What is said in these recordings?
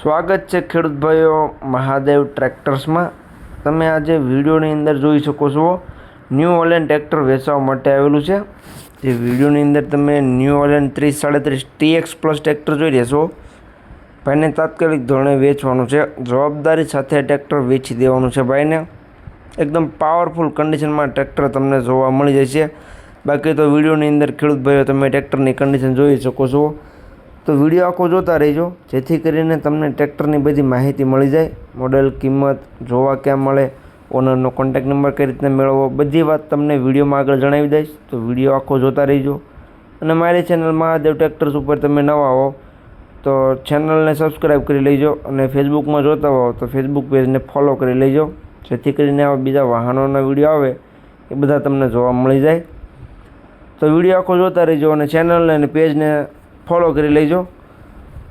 સ્વાગત છે ખેડૂત ભાઈઓ મહાદેવ ટ્રેક્ટર્સમાં। તમે આજે વિડીયોની અંદર જોઈ શકો છો ન્યૂ હોલેન્ડ ટ્રેક્ટર વેચવા માટે આવેલું છે। જે વિડીયોની અંદર તમે new Holland 3037 TX plus tractor જોઈ રહ્યા છો। ભાઈને તાત્કાલિક ધોરણે વેચવાનું છે, જવાબદારી સાથે ટ્રેક્ટર વેચી દેવાનું છે ભાઈને। એકદમ પાવરફુલ કન્ડિશનમાં ટ્રેક્ટર તમને જોવા મળી જશે। બાકી તો વિડીયોની અંદર ખેડૂત ભાઈઓ તમે ટ્રેક્ટરની કન્ડિશન જોઈ શકો છો। તો વિડીયો આખો જોતા રહેજો, જેથી કરીને તમને ટ્રેક્ટરની બધી માહિતી મળી જાય। મોડેલ, કિંમત, જોવા ક્યાં મળે, ઓનરનો કોન્ટેક્ટ નંબર કઈ રીતના મેળવવો, બધી વાત તમને વિડીયોમાં આગળ જણાવી દઈશ। તો વિડીયો આખો જોતા રહેજો। અને મારી ચેનલ મહાદેવ ટ્રેક્ટર્સ ઉપર તમે નવા હો તો ચેનલને સબસ્ક્રાઈબ કરી લેજો, અને ફેસબુકમાં જોતા હો તો ફેસબુક પેજને ફોલો કરી લેજો, જેથી કરીને આવા બીજા વાહનોના વિડીયો આવે એ બધા તમને જોવા મળી જાય। તો વિડીયો આખો જોતા રહેજો અને ચેનલને અને પેજને ફોલો કરી લેજો।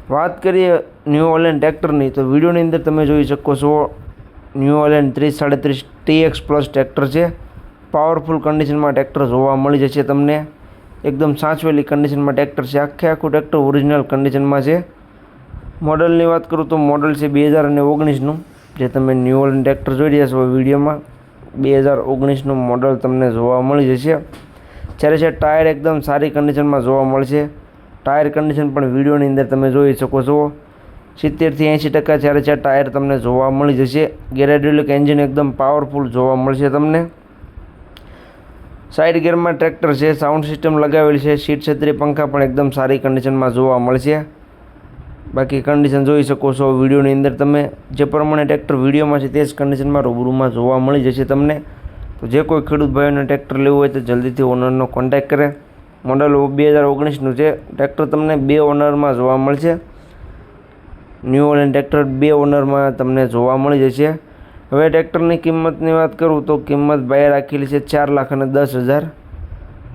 વાત કરીએ ન્યૂ હોલેન્ડ ટ્રેક્ટરની, તો વિડીયોની અંદર તમે જોઈ શકો છો new Holland 3037 TX plus tractor છે। પાવરફુલ કન્ડિશનમાં ટ્રેક્ટર જોવા મળી જશે તમને। એકદમ સાચવેલી કન્ડિશનમાં ટ્રેક્ટર છે, આખું ટ્રેક્ટર ઓરિજિનલ કન્ડિશનમાં છે। મોડલની વાત કરું તો મોડલ છે 2019નું, જે તમે ન્યૂ હોલેન્ડ ટ્રેક્ટર જોઈ રહ્યા છો વિડીયોમાં 2019નું મોડલ તમને જોવા મળી જશે। જ્યારે છે ટાયર એકદમ સારી કન્ડિશનમાં જોવા મળશે। ટાયર કન્ડિશન પણ વિડીયોની અંદર તમે જોઈ શકો છો 70થી 80% જ્યારે છે ટાયર તમને જોવા મળી જશે। ગેરેડ્યુલિક એન્જિન એકદમ પાવરફુલ જોવા મળશે તમને। સાઇડ ગિયરમાં ટ્રેક્ટર છે, સાઉન્ડ સિસ્ટમ લગાવેલી છે, સીટ છત્રી પંખા પણ એકદમ સારી કન્ડિશનમાં જોવા મળશે। બાકી કન્ડિશન જોઈ શકો છો વિડીયોની અંદર તમે, જે પ્રમાણે ટ્રેક્ટર વિડીયોમાં છે તે જ કન્ડિશનમાં રૂબરૂમાં જોવા મળી જશે તમને। તો જે કોઈ ખેડૂત ભાઈઓને ટ્રેક્ટર લેવું હોય તો જલ્દીથી ઓનરનો કોન્ટેક્ટ કરે। મોડલ 2019નું છે, ટ્રેક્ટર તમને 2 ઓનરમાં જોવા મળશે। ન્યૂ હોલેન્ડ ટ્રેક્ટર 2 ઓનરમાં તમને જોવા મળી જશે। હવે ટ્રેક્ટરની કિંમતની વાત કરું તો કિંમત ભાઈએ રાખેલી છે 4,10,000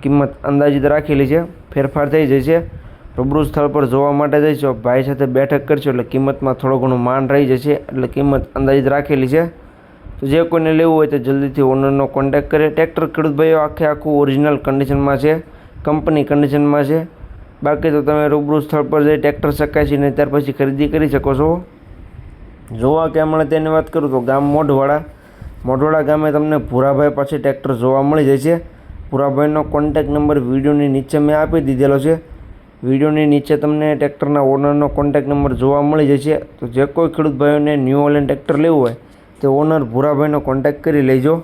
કિંમત અંદાજિત રાખેલી છે, ફેરફાર થઈ જશે। રૂબરૂ સ્થળ પર જોવા માટે જઈશો, ભાઈ સાથે બેઠક કરશો એટલે કિંમતમાં થોડું ઘણું માન રહી જશે, એટલે કિંમત અંદાજિત રાખેલી છે। તો જે કોઈને લેવું હોય તો જલ્દીથી ઓનરનો કોન્ટેક્ટ કરે। ટ્રેક્ટર ખેડૂત ભાઈઓ આખું ઓરિજિનલ કન્ડિશનમાં છે, કંપની કન્ડિશનમાં છે। બાકી તો તમે રૂબરૂ સ્થળ પર જઈ ટ્રેક્ટર ચકાસીને ત્યાર પછી ખરીદી કરી શકો છો। જોવા ક્યાં મળે તેની વાત કરું તો ગામ મોઢવાડા ગામે તમને ભૂરાભાઈ પાસે ટ્રેક્ટર જોવા મળી જશે। ભૂરાભાઈનો કોન્ટેક્ટ નંબર વિડીયોની નીચે મેં આપી દીધેલો છે। વિડીયોની નીચે તમને ટ્રેક્ટરના ઓનરનો કોન્ટેક્ટ નંબર જોવા મળી જશે। તો જે કોઈ ખેડૂત ભાઈઓને ન્યૂ હોલેન્ડ ટ્રેક્ટર લેવું હોય તે ઓનર ભૂરાભાઈનો કોન્ટેક્ટ કરી લેજો।